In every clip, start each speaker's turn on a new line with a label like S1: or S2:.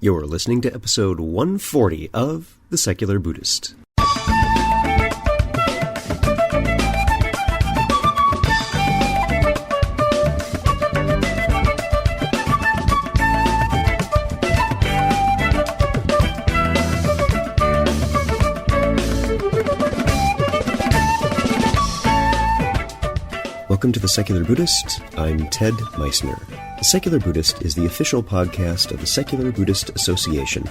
S1: You're listening to episode 140 of The Secular Buddhist. Welcome to The Secular Buddhist. I'm Ted Meissner. The Secular Buddhist is the official podcast of the Secular Buddhist Association,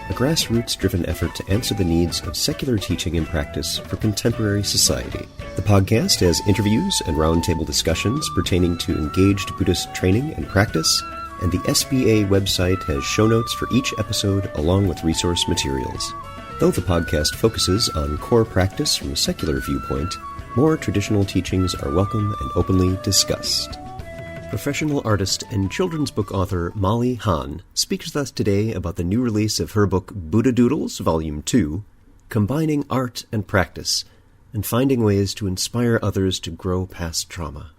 S1: a grassroots-driven effort to answer the needs of secular teaching and practice for contemporary society. The podcast has interviews and roundtable discussions pertaining to engaged Buddhist training and practice, and the SBA website has show notes for each episode along with resource materials. Though the podcast focuses on core practice from a secular viewpoint, more traditional teachings are welcome and openly discussed. Professional artist and children's book author Molly Hahn speaks with us today about the new release of her book Doodles, Volume 2, Combining Art and Practice, and Finding Ways to Inspire Others to Grow Past Trauma.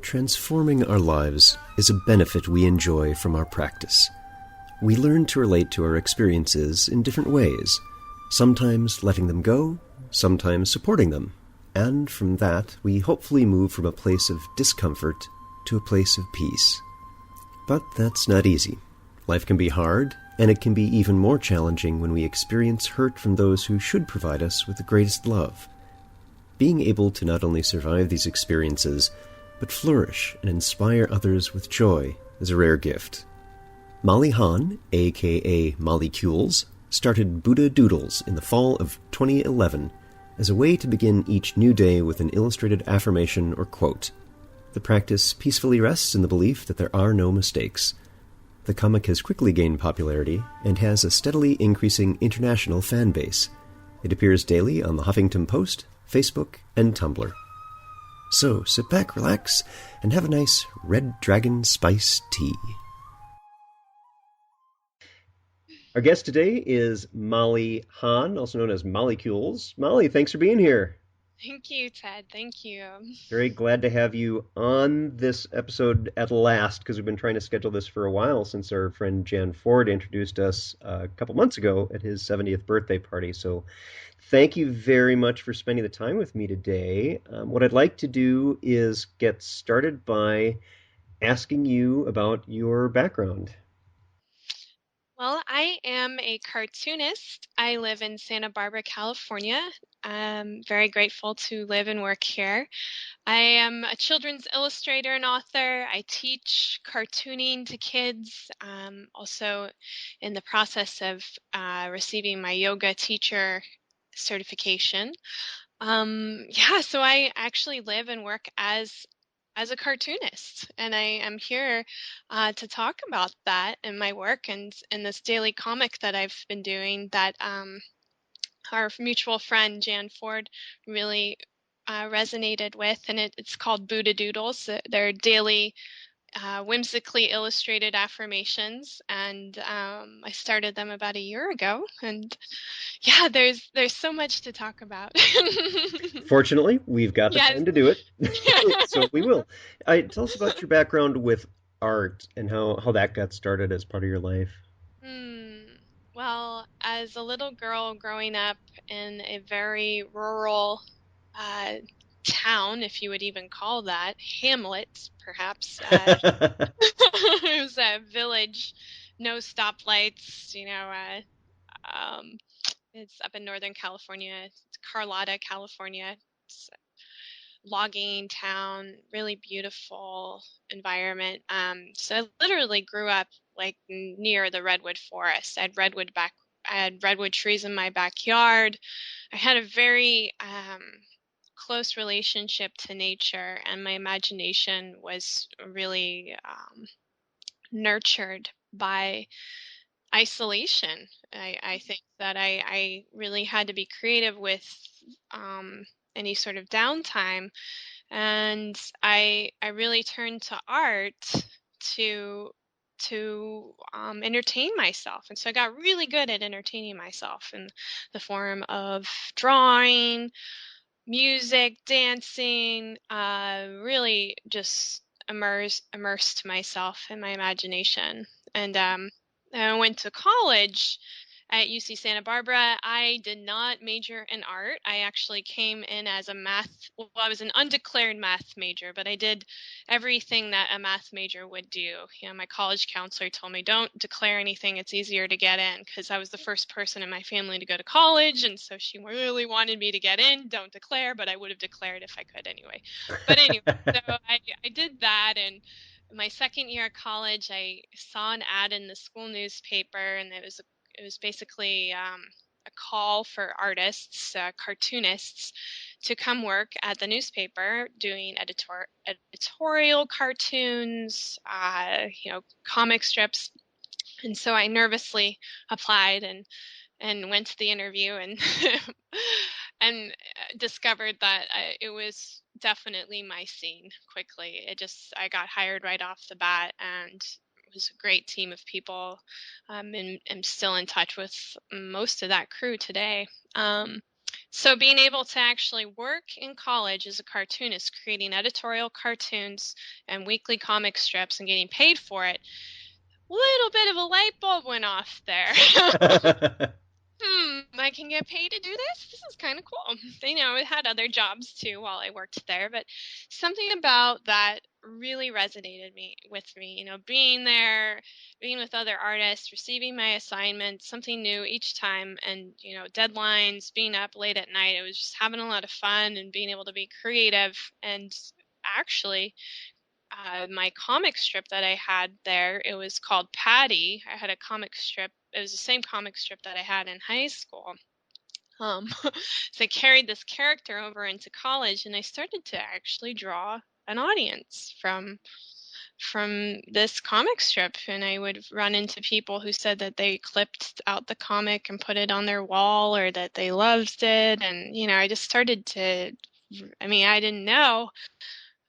S1: Transforming our lives is a benefit we enjoy from our practice. We learn to relate to our experiences in different ways, sometimes letting them go, sometimes supporting them, and from that we hopefully move from a place of discomfort to a place of peace. But that's not easy. Life can be hard, and it can be even more challenging when we experience hurt from those who should provide us with the greatest love. Being able to not only survive these experiences, but flourish and inspire others with joy is a rare gift. Molly Hahn, a.k.a. Molecules, started Doodles in the fall of 2011 as a way to begin each new day with an illustrated affirmation or quote. The practice peacefully rests in the belief that there are no mistakes. The comic has quickly gained popularity and has a steadily increasing international fan base. It appears daily on the Huffington Post, Facebook, and Tumblr. So sit back, relax, and have a nice Red Dragon Spice tea. Our guest today is Molly Hahn, also known as Molecules. Molly, thanks for being here.
S2: Thank you, Ted. Thank you.
S1: Very glad to have you on this episode at last, because we've been trying to schedule this for a while since our friend Jan Ford introduced us a couple months ago at his 70th birthday party. So thank you very much for spending the time with me today. What I'd like to do is get started by asking you about your background.
S2: Well, I am a cartoonist. I live in Santa Barbara, California. I'm very grateful to live and work here. I am a children's illustrator and author. I teach cartooning to kids. Also in the process of receiving my yoga teacher certification. So I actually live and work as a cartoonist, and I am here to talk about that and my work and this daily comic that I've been doing that our mutual friend Jan Ford really resonated with, and it's called Doodles. They're daily whimsically illustrated affirmations, and I started them about a year ago, and yeah, there's so much to talk about.
S1: Fortunately, we've got the time to do it, so we will. Tell us about your background with art and how that got started as part of your life.
S2: Well, as a little girl growing up in a very rural town, if you would even call that, hamlet, perhaps. It was a village, no stoplights, it's up in Northern California. It's Carlotta, California. It's a logging town, really beautiful environment. So I literally grew up like near the redwood forest. I had redwood trees in my backyard. I had a very close relationship to nature, and my imagination was really nurtured by isolation. I think that I really had to be creative with any sort of downtime, and I really turned to art to entertain myself. And so I got really good at entertaining myself in the form of drawing, music, dancing, really just immersed myself in my imagination. And I went to college at UC Santa Barbara. I did not major in art. I actually came in as well, I was an undeclared math major, but I did everything that a math major would do. You know, my college counselor told me, don't declare anything. It's easier to get in, because I was the first person in my family to go to college. And so she really wanted me to get in. Don't declare, but I would have declared if I could anyway. But anyway, so I did that. And my second year of college, I saw an ad in the school newspaper, and it was basically a call for artists, cartoonists, to come work at the newspaper doing editorial cartoons, comic strips. And so I nervously applied and went to the interview and and discovered that it was definitely my scene quickly. I got hired right off the bat, and it was a great team of people. And I'm still in touch with most of that crew today. So being able to actually work in college as a cartoonist, creating editorial cartoons and weekly comic strips and getting paid for it, little bit of a light bulb went off there. I can get paid to do this? This is kind of cool. I had other jobs too while I worked there, but something about that really resonated with me, being there, being with other artists, receiving my assignments, something new each time, and, deadlines, being up late at night. It was just having a lot of fun and being able to be creative. And actually, my comic strip that I had there, it was called Patty. I had a comic strip. It was the same comic strip that I had in high school. So I carried this character over into college, and I started to actually draw an audience from this comic strip. And I would run into people who said that they clipped out the comic and put it on their wall, or that they loved it. And I just started to, I didn't know.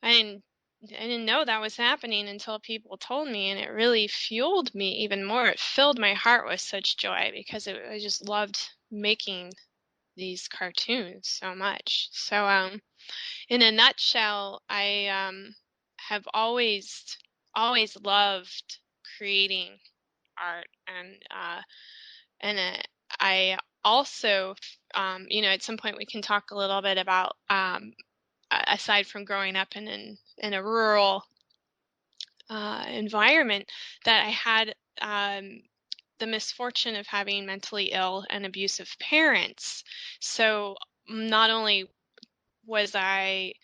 S2: I didn't know that was happening until people told me, and it really fueled me even more. It filled my heart with such joy, because I just loved making these cartoons so much. So, in a nutshell, I have always loved creating art, and I also, at some point we can talk a little bit about, aside from growing up in a rural environment, that I had the misfortune of having mentally ill and abusive parents. So not only was I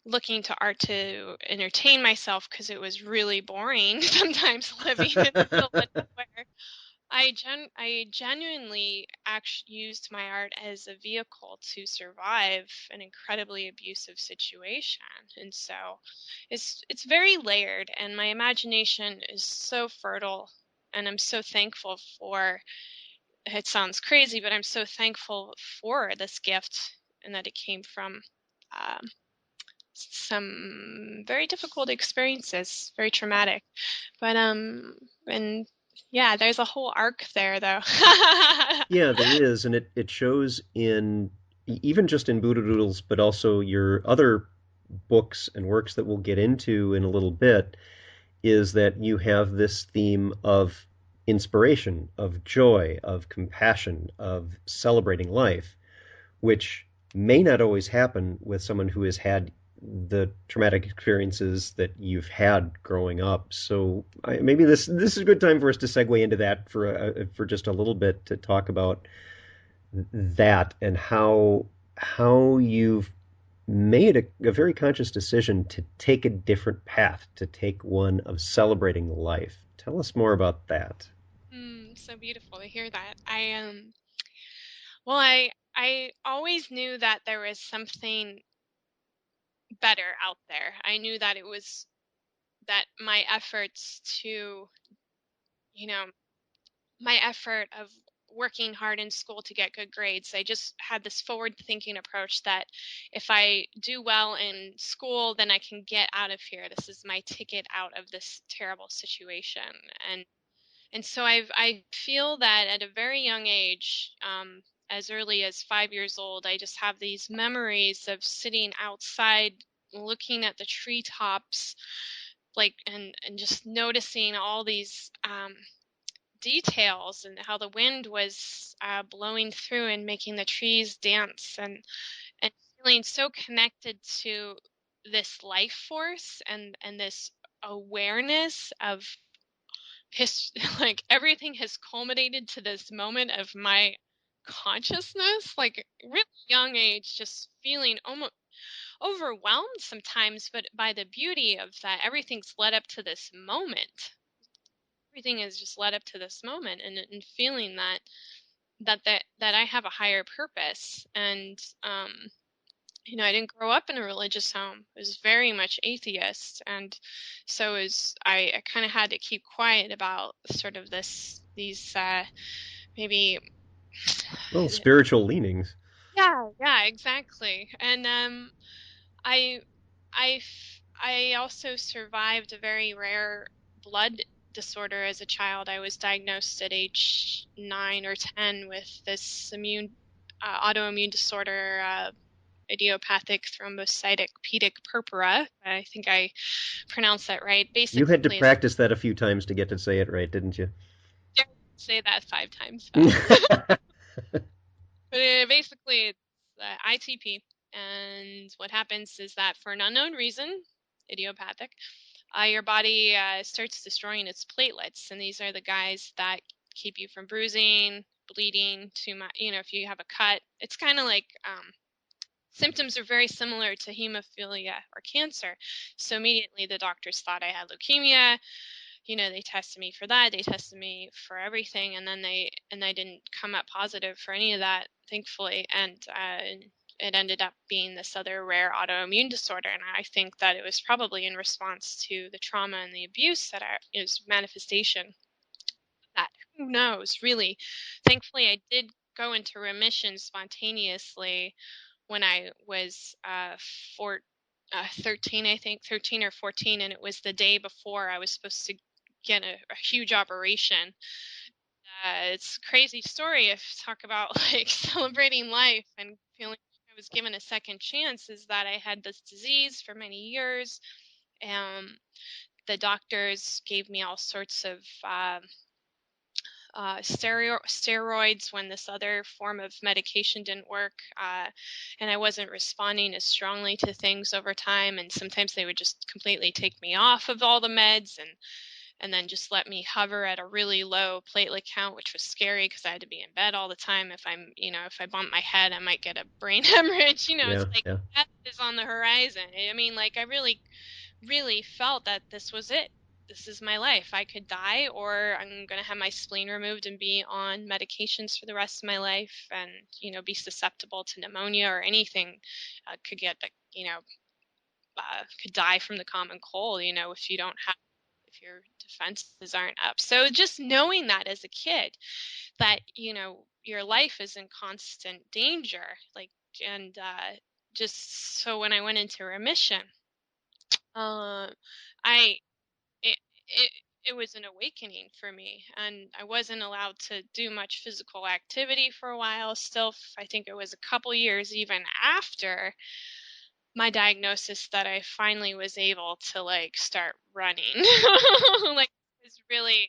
S2: looking to art to entertain myself, because it was really boring sometimes living in the middle of nowhere, I genuinely actually used my art as a vehicle to survive an incredibly abusive situation. And so it's very layered, and my imagination is so fertile, and I'm so thankful for, it sounds crazy, but I'm so thankful for this gift, and that it came from some very difficult experiences, very traumatic. But and yeah, there's a whole arc there, though.
S1: Yeah, there is, and it shows in even just in Buddha Doodles, but also your other books and works that we'll get into in a little bit, is that you have this theme of inspiration, of joy, of compassion, of celebrating life, which may not always happen with someone who has had the traumatic experiences that you've had growing up. So maybe this is a good time for us to segue into that for just a little bit, to talk about that and how you've made a very conscious decision to take a different path, to take one of celebrating life. Tell us more about that.
S2: So beautiful to hear that. I always knew that there was something better out there. I knew that it was that my efforts to, you know, my effort of working hard in school to get good grades. I just had this forward thinking approach that if I do well in school, then I can get out of here. This is my ticket out of this terrible situation. And so I feel that at a very young age, as early as 5 years old. I just have these memories of sitting outside looking at the treetops, like, and just noticing all these details and how the wind was blowing through and making the trees dance, and feeling so connected to this life force and this awareness of his like everything has culminated to this moment of my consciousness, like really young age, just feeling almost overwhelmed sometimes, but by the beauty of that everything's led up to this moment. Everything has just led up to this moment, and feeling that I have a higher purpose. And I didn't grow up in a religious home. I was very much atheist, and so I kind of had to keep quiet about sort of these maybe
S1: Well, spiritual leanings.
S2: yeah, exactly. And I I also survived a very rare blood disorder as a child. I was diagnosed at age 9 or 10 with this autoimmune disorder, idiopathic thrombocytopenic purpura. I think I pronounced that right.
S1: You had to
S2: Basically,
S1: practice that a few times to get to say it right, didn't you?
S2: I say that 5 times fast. But basically, it's ITP. And what happens is that for an unknown reason, idiopathic, your body starts destroying its platelets. And these are the guys that keep you from bruising, bleeding too much. If you have a cut, it's kind of like symptoms are very similar to hemophilia or cancer. So immediately the doctors thought I had leukemia. They tested me for that. They tested me for everything, and then I didn't come up positive for any of that, thankfully. And it ended up being this other rare autoimmune disorder. And I think that it was probably in response to the trauma and the abuse that is manifestation of that. Who knows, really? Thankfully, I did go into remission spontaneously when I was 13, I think, 13 or 14, and it was the day before I was supposed to get a huge operation. It's a crazy story. If talk about like celebrating life and feeling like I was given a second chance, is that I had this disease for many years. The doctors gave me all sorts of steroids when this other form of medication didn't work, and I wasn't responding as strongly to things over time. And sometimes they would just completely take me off of all the meds and then just let me hover at a really low platelet count, which was scary because I had to be in bed all the time. If I bump my head, I might get a brain hemorrhage. It's
S1: Yeah,
S2: like
S1: yeah.
S2: death is on the horizon. I mean, like I really felt that this was it. This is my life. I could die, or I'm going to have my spleen removed and be on medications for the rest of my life, and be susceptible to pneumonia or anything. Could get could die from the common cold. If your defenses aren't up. So just knowing that as a kid, that your life is in constant danger, like, and just so when I went into remission, uh, I it, it it was an awakening for me, and I wasn't allowed to do much physical activity for a while. Still, I think it was a couple years even after my diagnosis that I finally was able to like start running. Like it was really,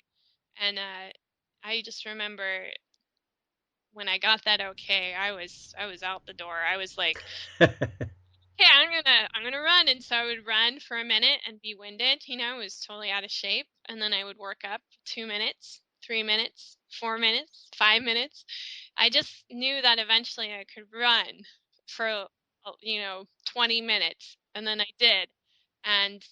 S2: and I just remember when I got that okay, I was out the door. I was like, "Hey, I'm gonna run," and so I would run for a minute and be winded. I was totally out of shape, and then I would work up 2 minutes, 3 minutes, 4 minutes, 5 minutes. I just knew that eventually I could run for 20 minutes, and then I did, and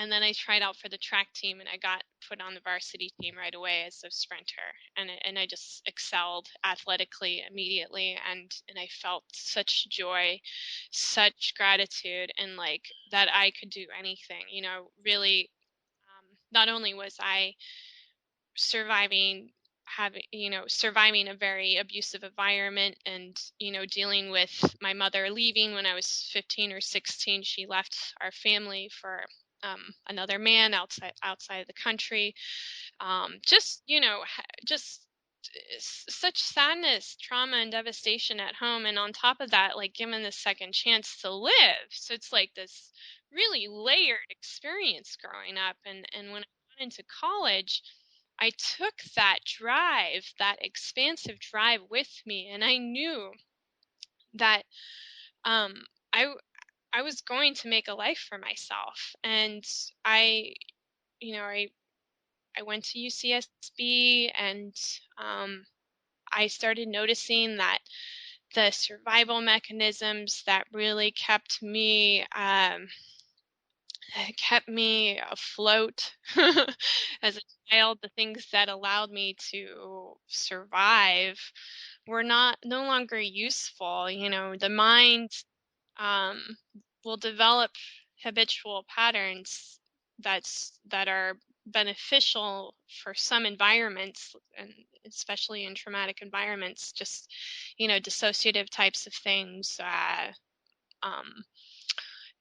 S2: and then I tried out for the track team, and I got put on the varsity team right away as a sprinter, and I just excelled athletically immediately, and I felt such joy, such gratitude, and like that I could do anything. Really, not only was I surviving surviving a very abusive environment, and dealing with my mother leaving when I was 15 or 16. She left our family for another man outside of the country. Just such sadness, trauma, and devastation at home, and on top of that, like given this second chance to live. So it's like this really layered experience growing up. And when I got into college, I took that drive, that expansive drive with me, and I knew that um, I I was going to make a life for myself. And I, you know, I went to UCSB, and I started noticing that the survival mechanisms that really kept me afloat as a child, the things that allowed me to survive, were no longer useful. You know, the mind um, will develop habitual patterns that are beneficial for some environments, and especially in traumatic environments, just, you know, dissociative types of things. Um,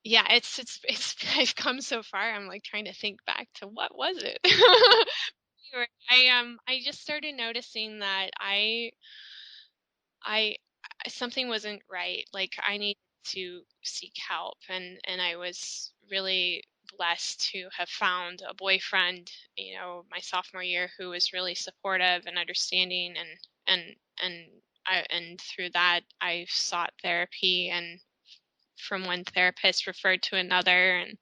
S2: yeah, it's I've come so far. I'm like trying to think back to what was it. I just started noticing that I something wasn't right. Like I needed to seek help, and I was really blessed to have found a boyfriend, you know, my sophomore year, who was really supportive and understanding, and and through that I sought therapy, and from one therapist referred to another. And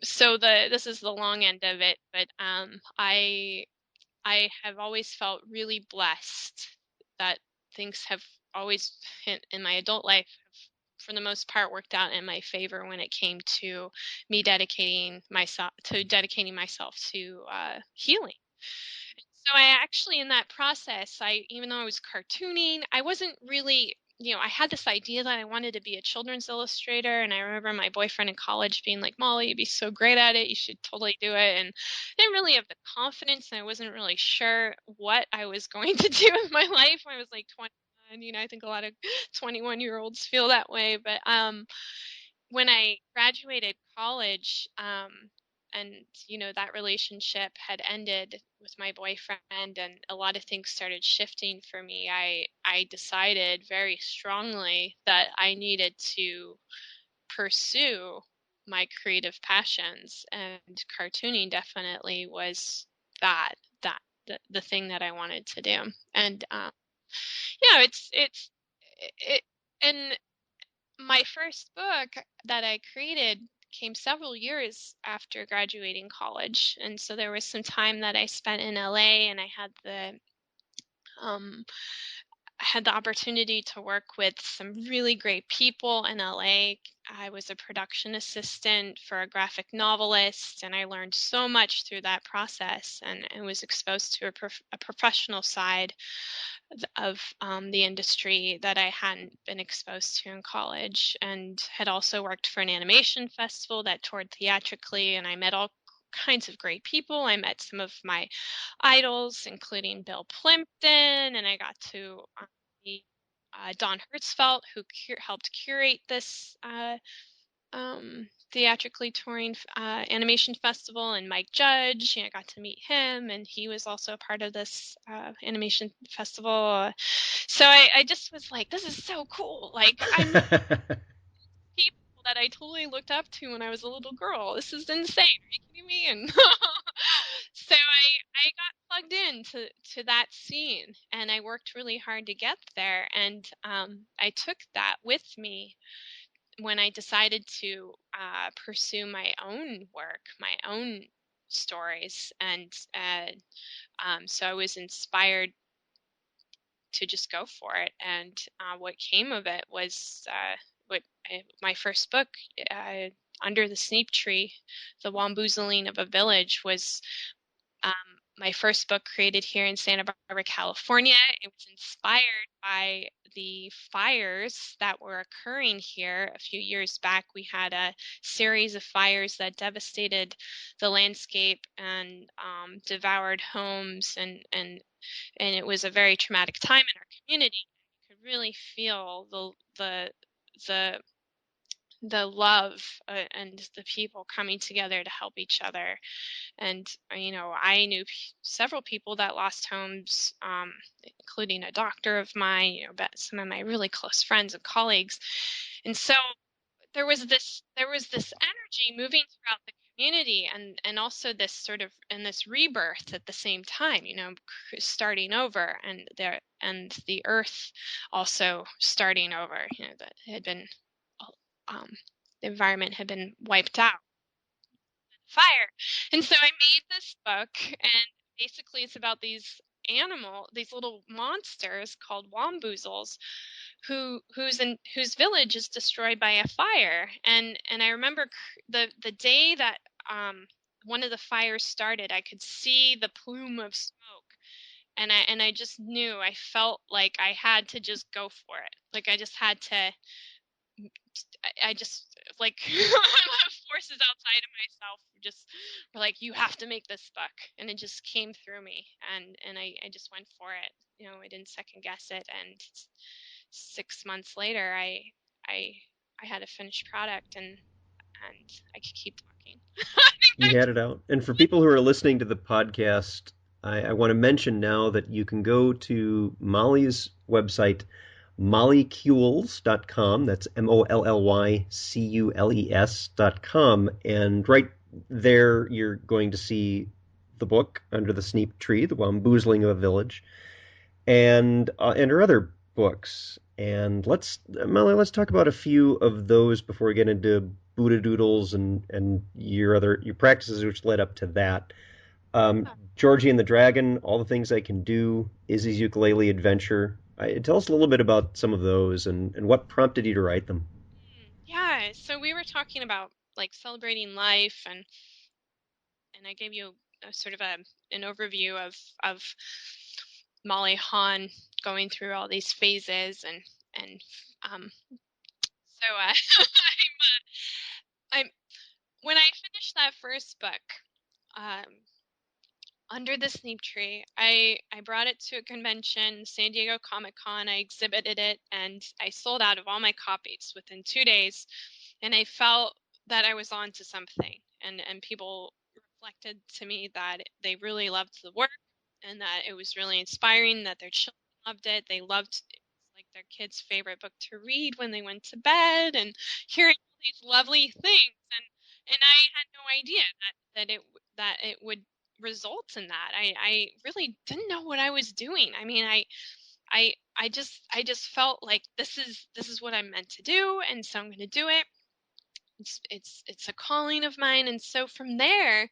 S2: so this is the long end of it, but I have always felt really blessed that things have always in my adult life have, for the most part, worked out in my favor when it came to me dedicating myself to healing. So I actually, in that process, even though I was cartooning, I wasn't really, you know, I had this idea that I wanted to be a children's illustrator. And I remember my boyfriend in college being like, Molly, you'd be so great at it. You should totally do it. And I didn't really have the confidence, and I wasn't really sure what I was going to do with my life when I was like 21. You know, I think a lot of 21-year-olds feel that way. But when I graduated college, and you know, that relationship had ended with my boyfriend, and a lot of things started shifting for me, I decided very strongly that I needed to pursue my creative passions, and cartooning definitely was that that the thing that I wanted to do. And yeah, it and my first book that I created came several years after graduating college. And so there was some time that I spent in LA, and um, I had the opportunity to work with some really great people in LA. I was a production assistant for a graphic novelist, and I learned so much through that process, and I was exposed to a professional side of the industry that I hadn't been exposed to in college, and had also worked for an animation festival that toured theatrically, and I met all kinds of great people. I met some of my idols, including Bill Plimpton, and I got to meet Don Hertzfeldt, who helped curate this theatrically touring animation festival, and Mike Judge. I got to meet him, and he was also a part of this animation festival. So I just was like, this is so cool. Like, I'm people that I totally looked up to when I was a little girl. This is insane. Are you kidding me? And so I got plugged in to that scene, and I worked really hard to get there. And I took that with me when I decided to pursue my own work, my own stories. And so I was inspired to just go for it. And what came of it was my first book, Under the Sneap Tree, The Wamboozling of a Village, was um, my first book created here in Santa Barbara, California. It was inspired by the fires that were occurring here a few years back. We had a series of fires that devastated the landscape and devoured homes, and it was a very traumatic time in our community. You could really feel the the love and the people coming together to help each other. And, I knew several people that lost homes, including a doctor of mine, but some of my really close friends and colleagues. And so there was this energy moving throughout the community, and also this sort of, and this rebirth at the same time, starting over, and the earth also starting over, that had been, um, the environment had been wiped out fire. And so I made this book, and basically it's about these little monsters called wamboozles, whose village is destroyed by a fire. And I remember the day that one of the fires started, I could see the plume of smoke, and I just knew, I felt like I had to just go for it. Like I just had to, I just, like, forces outside of myself just were like, you have to make this book. And it just came through me, and I just went for it. I didn't second guess it. And 6 months later, I had a finished product, and I could keep talking. I think
S1: You had it out. And for people who are listening to the podcast, I want to mention now that you can go to Molly's website, mollycules.com. That's MOLLYCULES.com. And right there, you're going to see the book Under the Sneap Tree, The Wamboozling of a Village, and her other books. And Molly, let's talk about a few of those before we get into Buddha Doodles and your practices which led up to that. Georgie and the Dragon, All the Things I Can Do, Izzy's Ukulele Adventure. Tell us a little bit about some of those and what prompted you to write them.
S2: Yeah, so we were talking about, like, celebrating life, and I gave you a sort of an overview of Molly Hahn going through all these phases, and so I'm when I finished that first book, um, Under the Sneap Tree, I brought it to a convention, San Diego Comic-Con. I exhibited it, and I sold out of all my copies within 2 days. And I felt that I was on to something, and people reflected to me that they really loved the work, and that it was really inspiring, that their children loved it. It was like their kids' favorite book to read when they went to bed, and hearing all these lovely things. And I had no idea that it would result in that. I really didn't know what I was doing. I mean, I just felt like this is what I'm meant to do, and so I'm going to do it. It's a calling of mine. And so from there,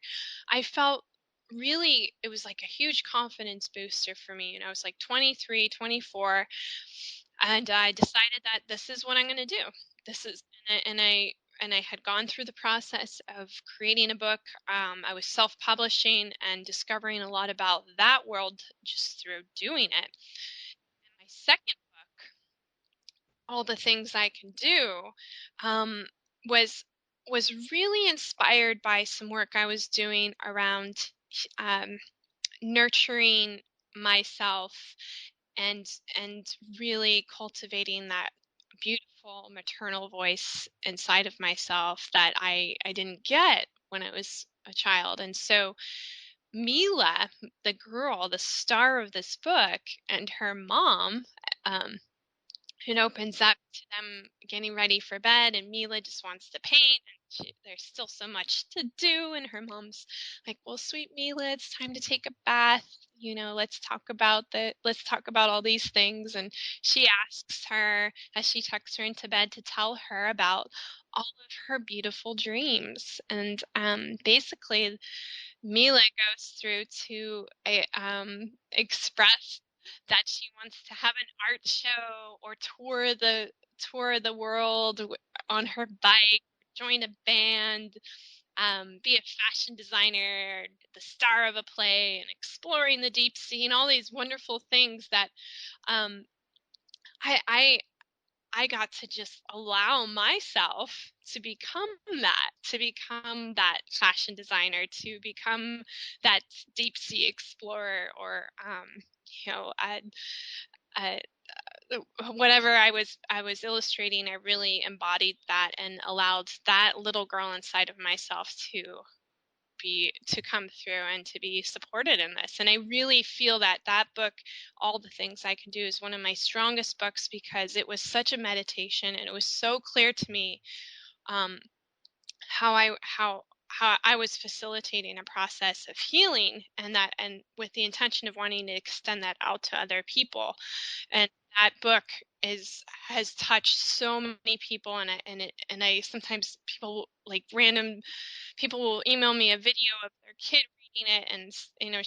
S2: I felt, really, it was like a huge confidence booster for me. And I was like 23, 24, and I decided that this is what I'm going to do. This is, and I had gone through the process of creating a book. I was self-publishing and discovering a lot about that world just through doing it. And my second book, All the Things I Can Do, um, was really inspired by some work I was doing around um, nurturing myself, and really cultivating that beautiful maternal voice inside of myself that I didn't get when I was a child. And so Mila, the girl, the star of this book, and her mom, um, it opens up to them getting ready for bed, and Mila just wants to paint, and there's still so much to do, and her mom's like, well, sweet Mila, it's time to take a bath, let's talk about all these things. And she asks her, as she tucks her into bed, to tell her about all of her beautiful dreams. And basically Mila goes through to express that she wants to have an art show, or tour the world on her bike, join a band, be a fashion designer, the star of a play, and exploring the deep sea, and all these wonderful things that um, I I got to just allow myself to become that fashion designer, to become that deep sea explorer, or you know, a, a whatever I was illustrating, I really embodied that and allowed that little girl inside of myself to come through and to be supported in this. And I really feel that that book, All the Things I Can Do, is one of my strongest books because it was such a meditation, and it was so clear to me um, how I was facilitating a process of healing, and with the intention of wanting to extend that out to other people. And that book has touched so many people, and I sometimes random people will email me a video of their kid reading it, and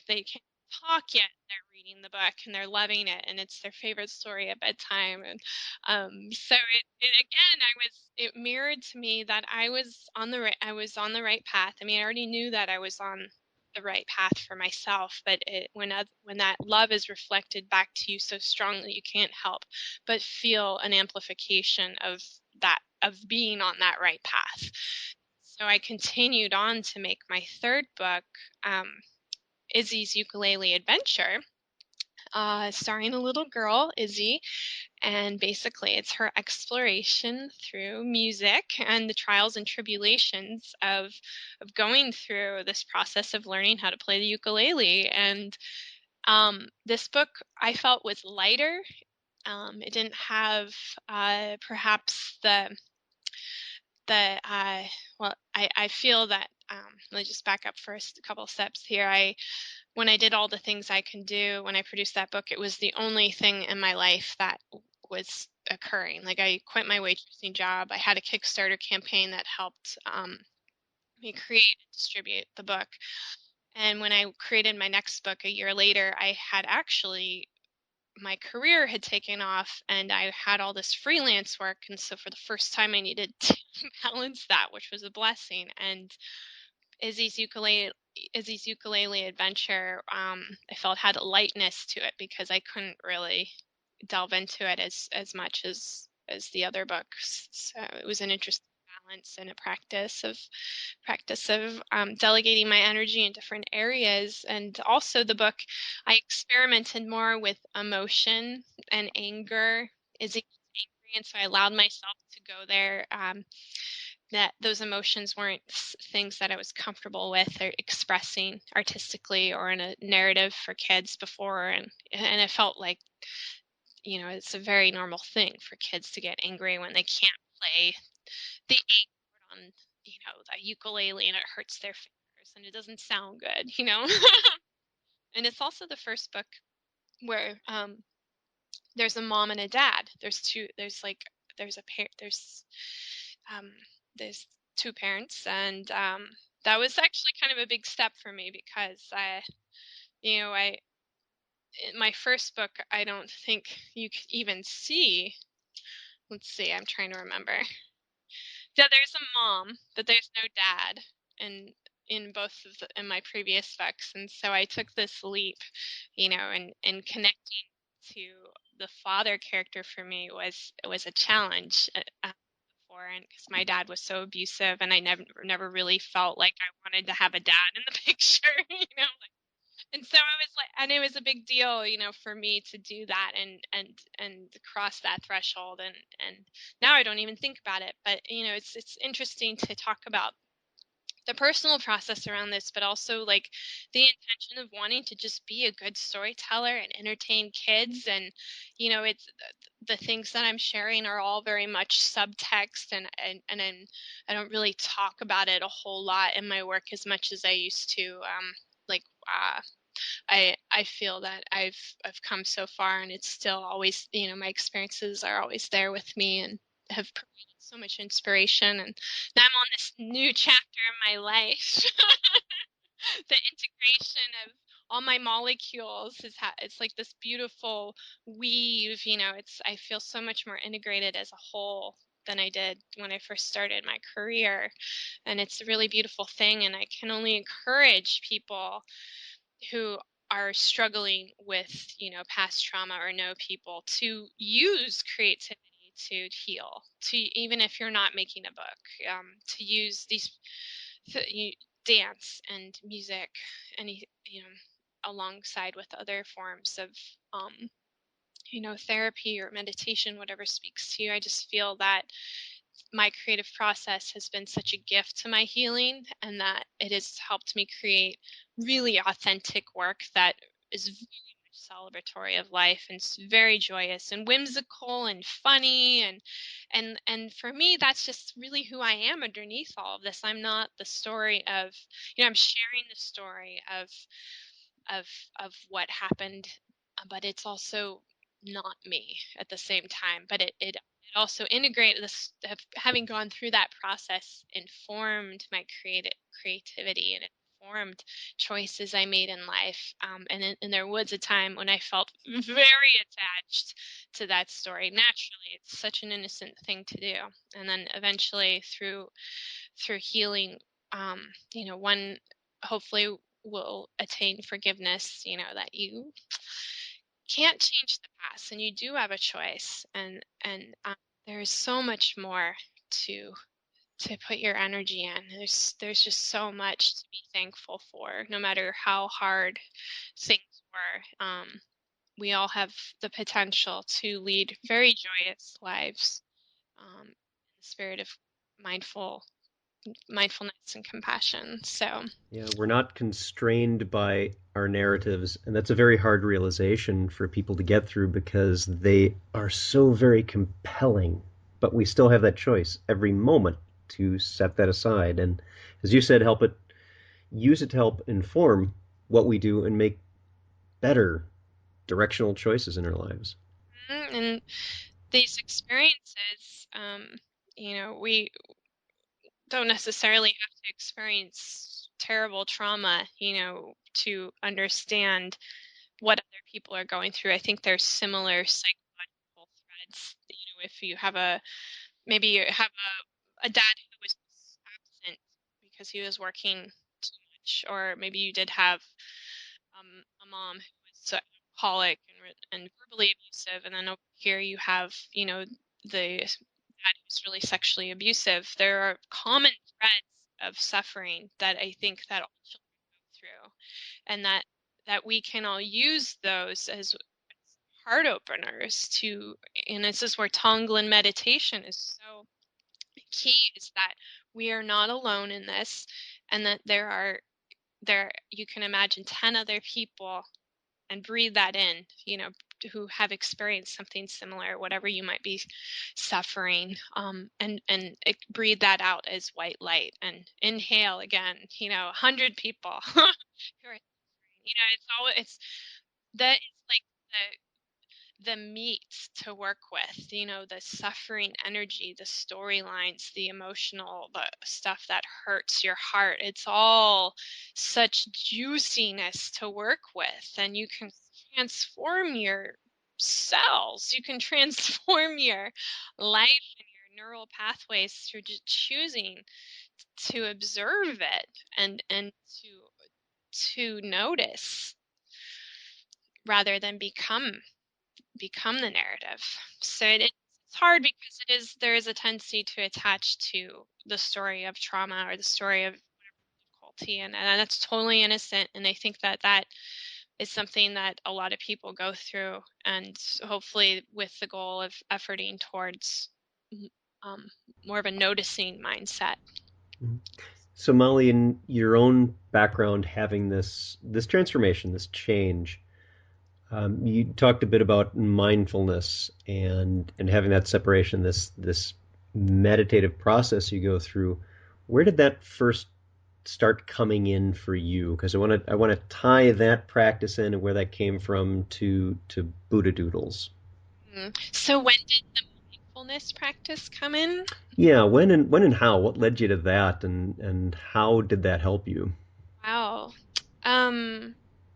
S2: they can't talk yet, they're reading the book and they're loving it, and it's their favorite story at bedtime. And so it mirrored to me that I was on the right path. I mean, I already knew that I was on the right path for myself, but when that love is reflected back to you so strongly, you can't help but feel an amplification of being on that right path. So I continued on to make my third book, Izzy's Ukulele Adventure, starring a little girl, Izzy. And basically, it's her exploration through music and the trials and tribulations of going through this process of learning how to play the ukulele. And this book I felt was lighter. It didn't have perhaps I feel that let me just back up first a couple of steps here. When I did All the Things I Can Do, when I produced that book, it was the only thing in my life that was occurring. Like, I quit my waitressing job. I had a Kickstarter campaign that helped me create and distribute the book. And when I created my next book a year later, I had actually my career had taken off, and I had all this freelance work, and so for the first time I needed to balance that, which was a blessing. And Izzy's ukulele adventure, I felt had a lightness to it because I couldn't really delve into it as much as the other books. So it was an interesting balance and a practice of delegating my energy in different areas. And also the book, I experimented more with emotion and anger. Is it angry? And so I allowed myself to go there. That those emotions weren't things that I was comfortable with or expressing artistically or in a narrative for kids before. And it felt like, it's a very normal thing for kids to get angry when they can't play the A chord on, the ukulele, and it hurts their fingers and it doesn't sound good. And it's also the first book where there's a mom and a dad. There's two parents, and that was actually kind of a big step for me because in my first book, I don't think you could even see. Let's see, I'm trying to remember. Yeah, there's a mom, but there's no dad in both in my previous books, and so I took this leap, and connecting to the father character for me was a challenge before, and because my dad was so abusive, and I never really felt like I wanted to have a dad in the picture, and so I was like, and it was a big deal, for me to do that and cross that threshold. And now I don't even think about it, but it's interesting to talk about the personal process around this, but also like the intention of wanting to just be a good storyteller and entertain kids. And it's the things that I'm sharing are all very much subtext, and I don't really talk about it a whole lot in my work as much as I used to. Like I feel that I've come so far, and it's still always, my experiences are always there with me and have provided so much inspiration. And now I'm on this new chapter in my life. The integration of all my molecules it's like this beautiful weave. I feel so much more integrated as a whole than I did when I first started my career, and it's a really beautiful thing. And I can only encourage people who are struggling with, past trauma or know people to use creativity to heal, to even if you're not making a book, to use these dance and music and alongside with other forms of therapy or meditation, whatever speaks to you. I just feel that my creative process has been such a gift to my healing, and that it has helped me create really authentic work that is very much celebratory of life, and it's very joyous and whimsical and funny, and for me, that's just really who I am underneath all of this. I'm not the story of, I'm sharing the story of of what happened, but it's also not me at the same time. But it also integrated this, having gone through that process informed my creativity, and it informed choices I made in life. And there was a time when I felt very attached to that story. Naturally, it's such an innocent thing to do. And then eventually through healing, one hopefully will attain forgiveness, that you can't change the past and you do have a choice, and there's so much more to put your energy in. There's just so much to be thankful for, no matter how hard things were. We all have the potential to lead very joyous lives, in the spirit of mindfulness and compassion. So
S1: Yeah, we're not constrained by our narratives, and that's a very hard realization for people to get through because they are so very compelling. But we still have that choice every moment to set that aside, and as you said, use it to help inform what we do and make better directional choices in our lives.
S2: and these experiences, we don't necessarily have to experience terrible trauma, to understand what other people are going through. I think there's similar psychological threads. If you have maybe you have a dad who was absent because he was working too much, or maybe you did have a mom who was alcoholic and verbally abusive, and then over here you have, the dad who's really sexually abusive. There are common threads of suffering that I think that all children go through, and that we can all use those as heart openers to, and this is where Tonglen meditation is so key, is that we are not alone in this, and that there you can imagine 10 other people and breathe that in, who have experienced something similar, whatever you might be suffering, and breathe that out as white light, and inhale again, 100 people who are suffering. It's that is like the meat to work with, the suffering energy, the storylines, the emotional, the stuff that hurts your heart. It's all such juiciness to work with, and you can transform your cells. You can transform your life and your neural pathways through just choosing to observe it, and to notice rather than become the narrative. So it's hard because there is a tendency to attach to the story of trauma or the story of difficulty, and that's totally innocent. And I think that is something that a lot of people go through, and hopefully with the goal of efforting towards more of a noticing mindset.
S1: So, Molly, in your own background, having this transformation, this change, you talked a bit about mindfulness and having that separation, this meditative process you go through. Where did that first start coming in for you? Because I want to tie that practice in and where that came from to Buddha Doodles.
S2: So when did the mindfulness practice come in?
S1: Yeah, when and how? What led you to that, and how did that help you?
S2: Wow. Um,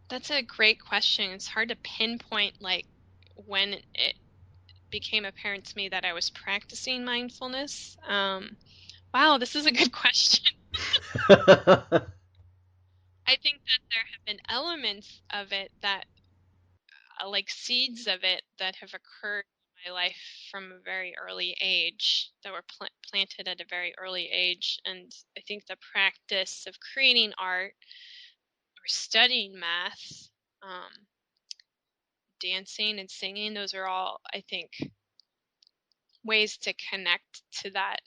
S2: that's a great question. It's hard to pinpoint like when it became apparent to me that I was practicing mindfulness. Wow, this is a good question. I think that there have been elements of it that, like seeds of it, that have occurred in my life from a very early age, that were planted at a very early age. And I think the practice of creating art or studying math, um, dancing and singing. Those are all, I think, ways to connect to that.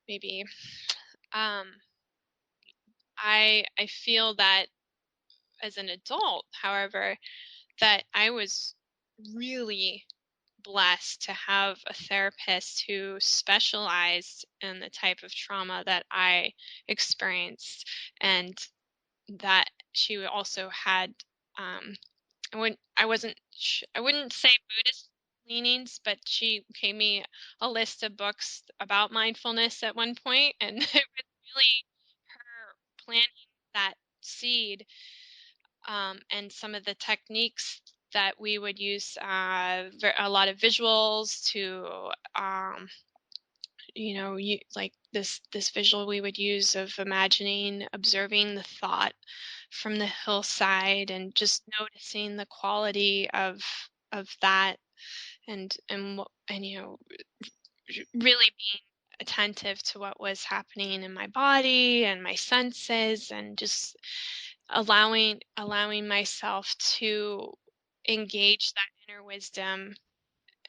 S2: Maybe I feel that as an adult, however, that I was really blessed to have a therapist who specialized in the type of trauma that I experienced, and that she also had I wouldn't say Buddhist leanings, but she gave me a list of books about mindfulness at one point, and it was really her planting that seed, and some of the techniques that we would use, a lot of visuals to, like this visual we would use of observing the thought from the hillside, and just noticing the quality of that, and really being attentive to what was happening in my body and my senses, and just allowing myself to engage that inner wisdom,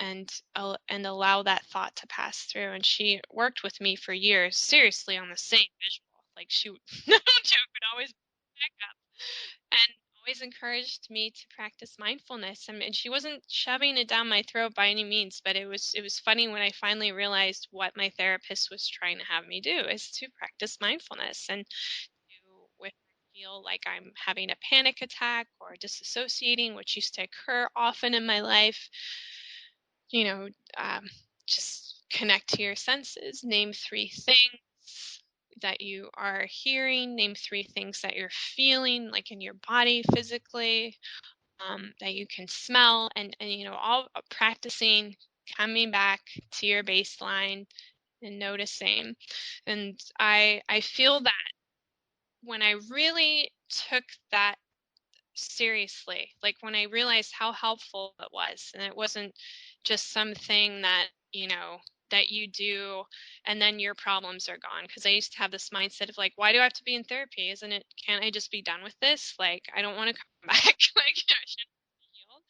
S2: and allow that thought to pass through. And she worked with me for years, seriously, on the same visual. Like, she no joke, would always back up and always encouraged me to practice mindfulness. I mean, she wasn't shoving it down my throat by any means, but it was funny when I finally realized what my therapist was trying to have me do, is to practice mindfulness. And if I feel like I'm having a panic attack or disassociating, which used to occur often in my life, just connect to your senses. Name 3 things that you are hearing. Name 3 things that you're feeling, like in your body physically, that you can smell, and all practicing coming back to your baseline and noticing. And I feel that when I really took that seriously, like when I realized how helpful it was, and it wasn't just something that that you do and then your problems are gone. Because I used to have this mindset of like, why do I have to be in therapy? Can't I just be done with this? Like, I don't want to come back. Like, I should be healed.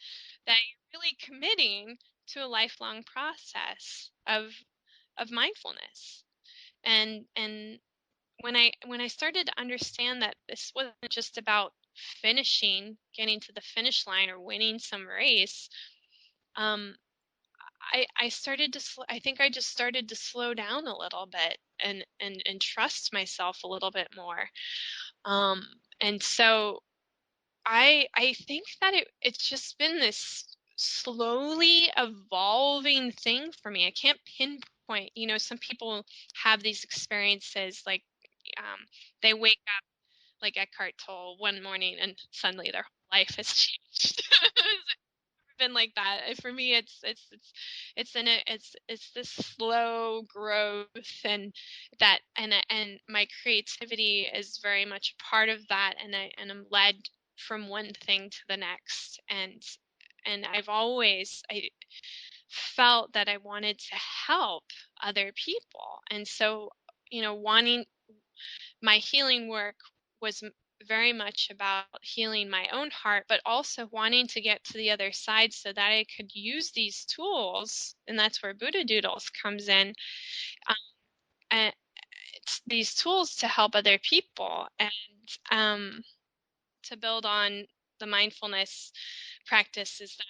S2: That you're really committing to a lifelong process of mindfulness. And when I started to understand that this wasn't just about getting to the finish line or winning some race, I started to I think I just started to slow down a little bit, and trust myself a little bit more. And so I think that it's just been this slowly evolving thing for me. I can't pinpoint. Some people have these experiences, like, they wake up like Eckhart Tolle one morning and suddenly their whole life has changed. It's been like that. For me, it's this slow growth, and my creativity is very much part of that, and I'm led from one thing to the next, and I felt that I wanted to help other people. And so, wanting my healing work was very much about healing my own heart, but also wanting to get to the other side so that I could use these tools. And that's where Buddha Doodles comes in. And it's these tools to help other people, and to build on the mindfulness practices that,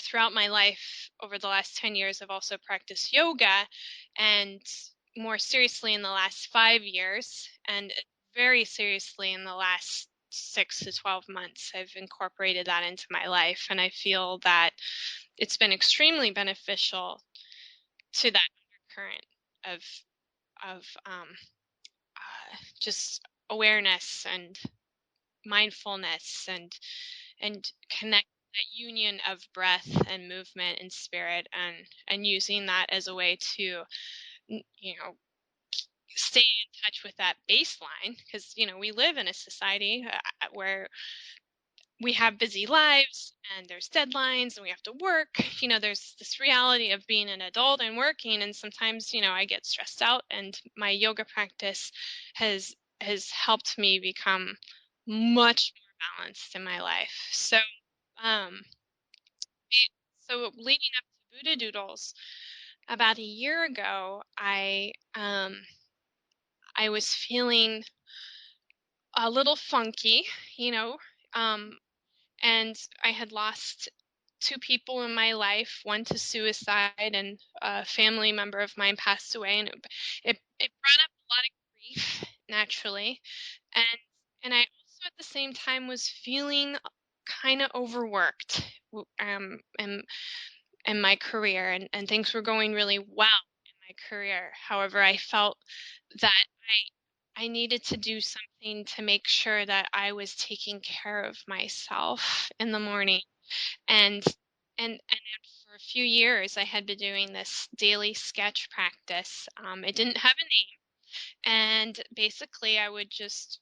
S2: throughout my life over the last 10 years, I've also practiced yoga, and more seriously in the last 5 years, and very seriously in the last 6 to 12 months, I've incorporated that into my life. And I feel that it's been extremely beneficial to that current of just awareness and mindfulness, and connect that union of breath and movement and spirit, and using that as a way to stay in touch with that baseline. Because we live in a society where we have busy lives, and there's deadlines, and we have to work. There's this reality of being an adult and working, and sometimes I get stressed out, and my yoga practice has helped me become much more balanced in my life. So Um, so leading up to Buddha Doodles, about a year ago, I was feeling a little funky, you know, um, and I had lost two people in my life, one to suicide, and a family member of mine passed away, and it brought up a lot of grief naturally, and I also at the same time was feeling kind of overworked, in my career, and things were going really well in my career. However, I felt that I needed to do something to make sure that I was taking care of myself in the morning. And for a few years, I had been doing this daily sketch practice. It didn't have a name, and basically, I would just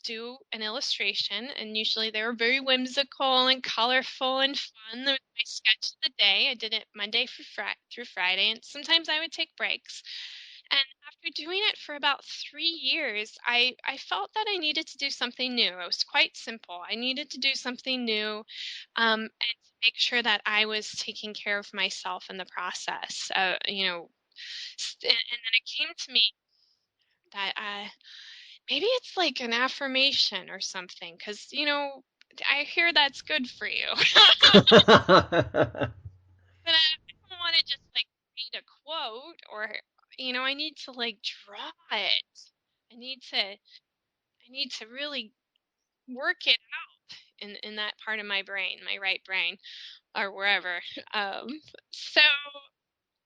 S2: do an illustration, and usually they were very whimsical and colorful and fun. That was my sketch of the day. I did it Monday through Friday, and sometimes I would take breaks. And after doing it for about 3 years, I felt that I needed to do something new. It was quite simple. I needed to do something new, and to make sure that I was taking care of myself in the process. And then it came to me that maybe it's like an affirmation or something, because I hear that's good for you. But I don't want to just like read a quote, or I need to like draw it. I need to really work it out in that part of my brain, my right brain, or wherever. So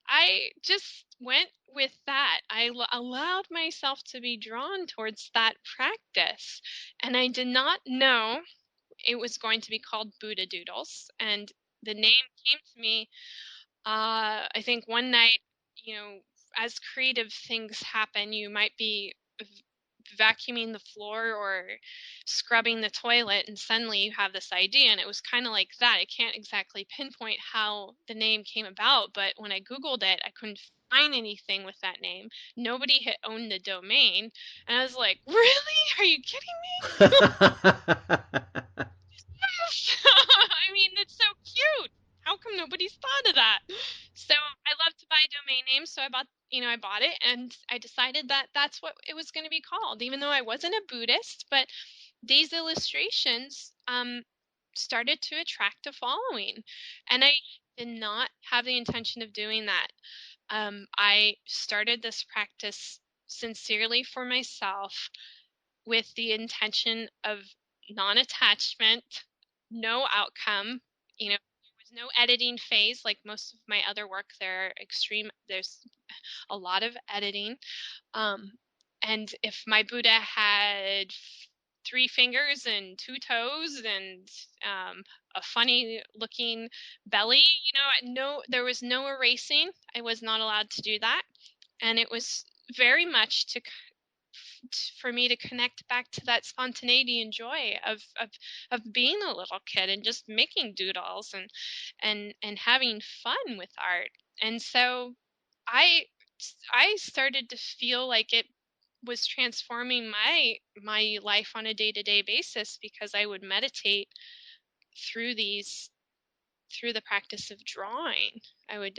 S2: I just went with that. Allowed myself to be drawn towards that practice, and I did not know it was going to be called Buddha Doodles. And the name came to me, I think one night, as creative things happen, you might be vacuuming the floor or scrubbing the toilet, and suddenly you have this idea. And it was kind of like that. I can't exactly pinpoint how the name came about, but when I Googled it, I couldn't find anything with that name. Nobody had owned the domain. And I was like, really? Are you kidding me? I mean, it's so cute. How come nobody's thought of that? So I love to buy domain names, so I bought it, and I decided that that's what it was going to be called, even though I wasn't a Buddhist. But these illustrations started to attract a following, and I did not have the intention of doing that. I started this practice sincerely for myself, with the intention of non-attachment, no outcome. There was no editing phase like most of my other work. There's a lot of editing. And if my Buddha had three fingers and two toes and a funny looking belly, no, there was no erasing. I was not allowed to do that. And it was very much for me to connect back to that spontaneity and joy of being a little kid and just making doodles and having fun with art. And so I started to feel like it was transforming my life on a day-to-day basis, because I would meditate through the practice of drawing. I would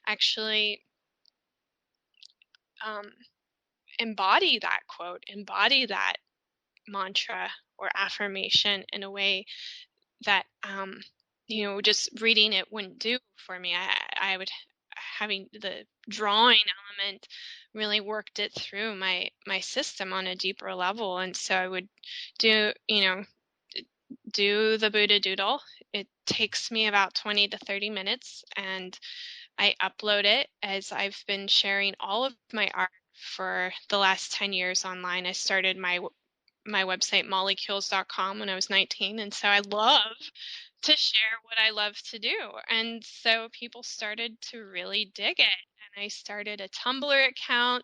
S2: actually embody that quote, embody that mantra or affirmation in a way that just reading it wouldn't do for me. I would, having the drawing element really worked it through my system on a deeper level. And so I would do the Buddha doodle. It takes me about 20 to 30 minutes, and I upload it, as I've been sharing all of my art for the last 10 years online. I started my website, molecules.com, when I was 19. And so I love to share what I love to do. And so people started to really dig it. And I started a Tumblr account,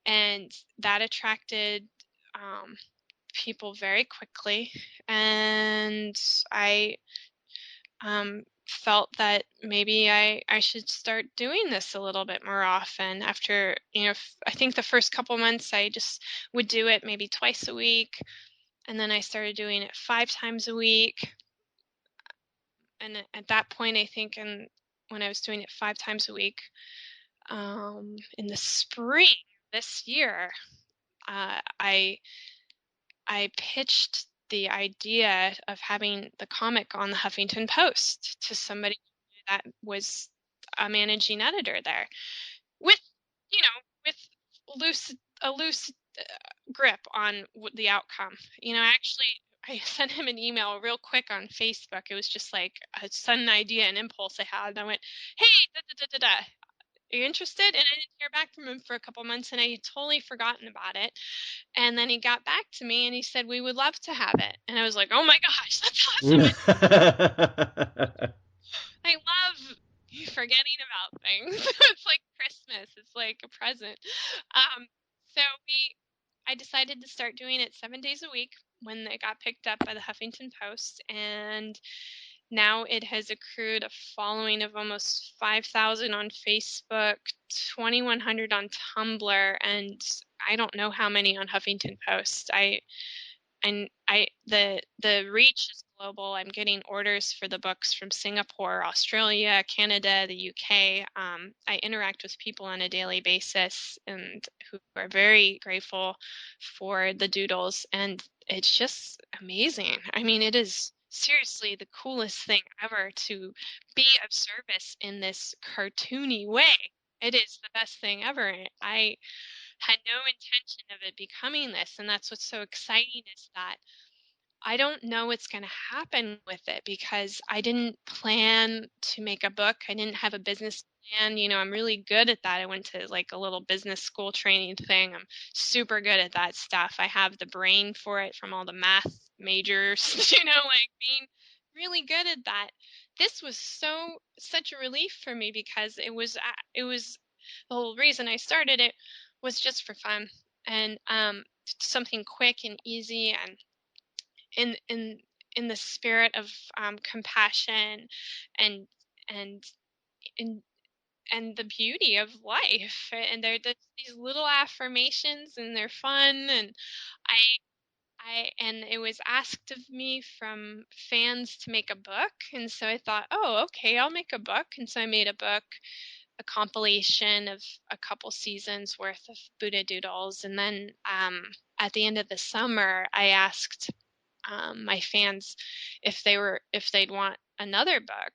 S2: and that attracted people very quickly. And I felt that maybe I should start doing this a little bit more often. After, I think the first couple months I just would do it maybe twice a week. And then I started doing it 5 times a week. and at that point, I think, when I was doing it 5 times a week, in the spring this year, I pitched the idea of having the comic on the Huffington Post to somebody that was a managing editor there, with you know with a loose grip on the outcome. Actually, I sent him an email real quick on Facebook. It was just like a sudden idea and impulse I had, and I went, "Hey, da da da da da. Are you interested?" And I didn't hear back from him for a couple months, and I had totally forgotten about it. And then he got back to me and he said, "We would love to have it." And I was like, "Oh my gosh, that's awesome." I love forgetting about things. It's like Christmas. It's like a present. So I decided to start doing it 7 days a week when it got picked up by the Huffington Post, and now it has accrued a following of almost 5,000 on Facebook, 2,100 on Tumblr, and I don't know how many on Huffington Post. The reach is global. I'm getting orders for the books from Singapore, Australia, Canada, the UK. I interact with people on a daily basis and who are very grateful for the Doodles, and it's just amazing. I mean, it is seriously the coolest thing ever to be of service in this cartoony way. It is the best thing ever. I had no intention of it becoming this, and that's what's so exciting, is that I don't know what's going to happen with it, because I didn't plan to make a book. I didn't have a business plan. I'm really good at that. I went to like a little business school training thing. I'm super good at that stuff. I have the brain for it from all the math majors, like being really good at that. This was such a relief for me, because it was the whole reason I started it was just for fun, and something quick and easy, and in the spirit of compassion and and and and the beauty of life. And they're these little affirmations, and they're fun. And and it was asked of me from fans to make a book, and so I thought, oh, okay, I'll make a book. And so I made a book, a compilation of a couple seasons worth of Buddha Doodles. And then at the end of the summer, I asked my fans if they'd want another book,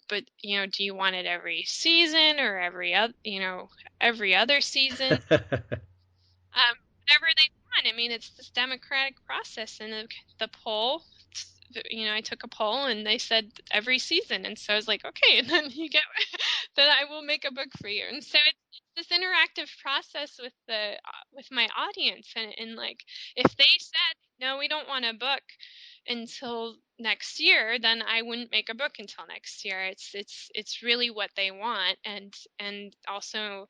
S2: but do you want it every season or every other season? Whatever they want. I mean, it's this democratic process. And the poll, I took a poll, and they said every season. And so I was like, okay, and then then I will make a book for you. And so it's this interactive process with my audience. And like, if they said, no, we don't want a book until next year, then I wouldn't make a book until next year. It's really what they want. And also,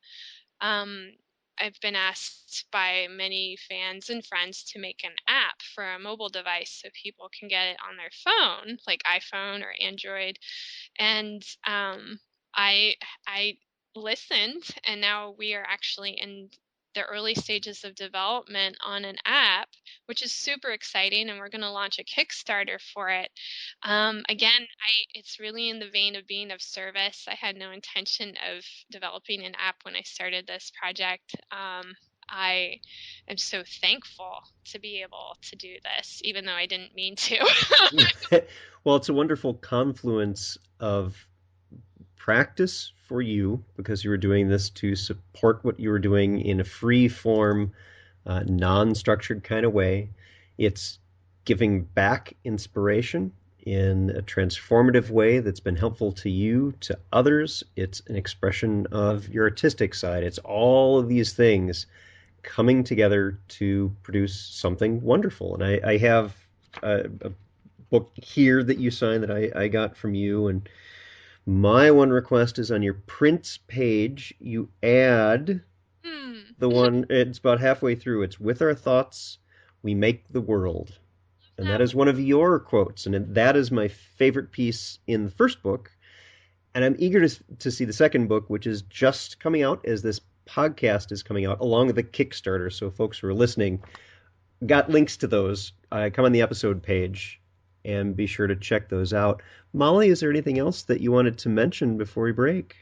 S2: I've been asked by many fans and friends to make an app for a mobile device so people can get it on their phone, like iPhone or Android. And I listened, and now we are actually in the early stages of development on an app, which is super exciting, and we're going to launch a Kickstarter for it. Again, it's really in the vein of being of service. I had no intention of developing an app when I started this project. I am so thankful to be able to do this, even though I didn't mean to.
S1: Well, it's a wonderful confluence of practice for you, because you were doing this to support what you were doing in a free form, non-structured kind of way. It's giving back inspiration in a transformative way that's been helpful to you, to others. It's an expression of your artistic side. It's all of these things coming together to produce something wonderful. And I have a book here that you signed that I got from you, and my one request is on your prints page, you add the one, it's about halfway through. It's "With our thoughts, we make the world." And that is one of your quotes. And that is my favorite piece in the first book. And I'm eager to see the second book, which is just coming out as this podcast is coming out, along with the Kickstarter. So folks who are listening, got links to those. Come on the episode page. and be sure to check those out. Molly, is there anything else that you wanted to mention before we break?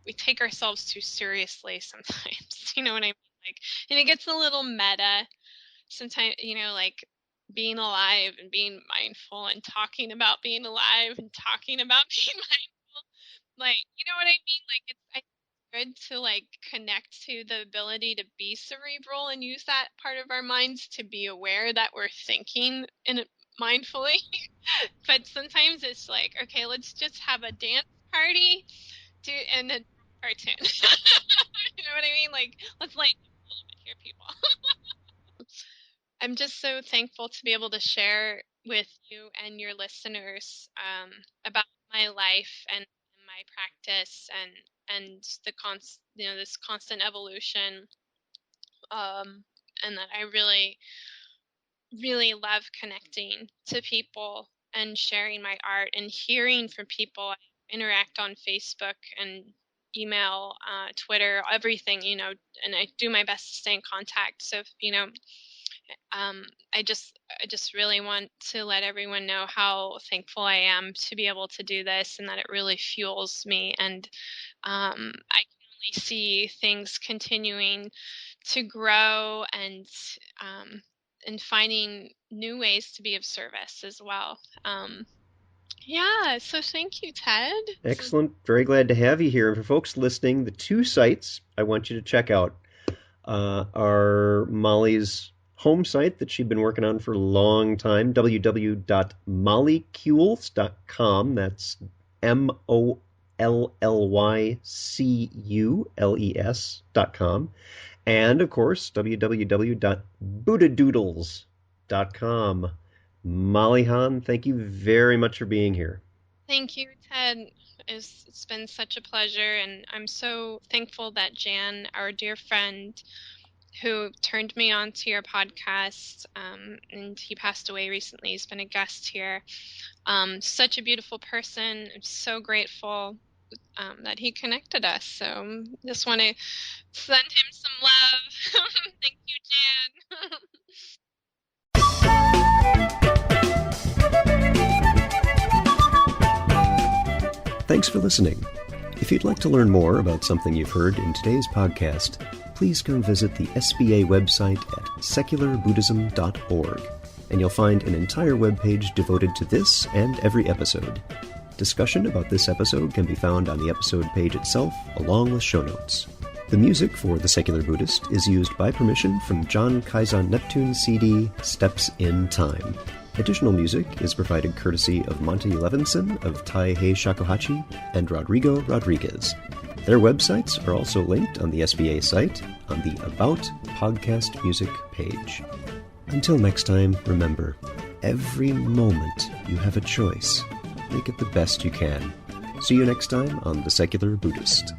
S2: We take ourselves too seriously sometimes. You know what I mean? Like, and it gets a little meta sometimes, like being alive and being mindful and talking about being alive and talking about being mindful. Like, you know what I mean? Like, it's good to like connect to the ability to be cerebral and use that part of our minds to be aware that we're thinking mindfully. But sometimes it's like, okay, let's just have a dance party and a cartoon. You know what I mean? Like, let's lighten up a little bit here, people. I'm just so thankful to be able to share with you and your listeners about my life and my practice and this constant evolution, and that I really, really love connecting to people and sharing my art and hearing from people. I interact on Facebook and email, Twitter, everything, and I do my best to stay in contact. So, I just really want to let everyone know how thankful I am to be able to do this, and that it really fuels me. And I can only see things continuing to grow and finding new ways to be of service as well. Yeah, so thank you, Ted.
S1: Excellent. Very glad to have you here. And for folks listening, the two sites I want you to check out are Molly's home site that she'd been working on for a long time, www.mollycules.com. That's MOLLYCULES.com. And, of course, www.buddhadoodles.com. Molly Hahn, thank you very much for being here.
S2: Thank you, Ted. It's been such a pleasure, and I'm so thankful that Jan, our dear friend, who turned me on to your podcast, and he passed away recently. He's been a guest here. Such a beautiful person. I'm so grateful that he connected us. So just want to send him some love. Thank you, Jan.
S1: Thanks for listening. If you'd like to learn more about something you've heard in today's podcast, please come visit the SBA website at secularbuddhism.org, and you'll find an entire webpage devoted to this and every episode. Discussion about this episode can be found on the episode page itself, along with show notes. The music for The Secular Buddhist is used by permission from John Kaizan Neptune's CD, Steps in Time. Additional music is provided courtesy of Monty Levinson of Taihei Shakuhachi and Rodrigo Rodriguez. Their websites are also linked on the SBA site on the About Podcast Music page. Until next time, remember, every moment you have a choice. Make it the best you can. See you next time on The Secular Buddhist.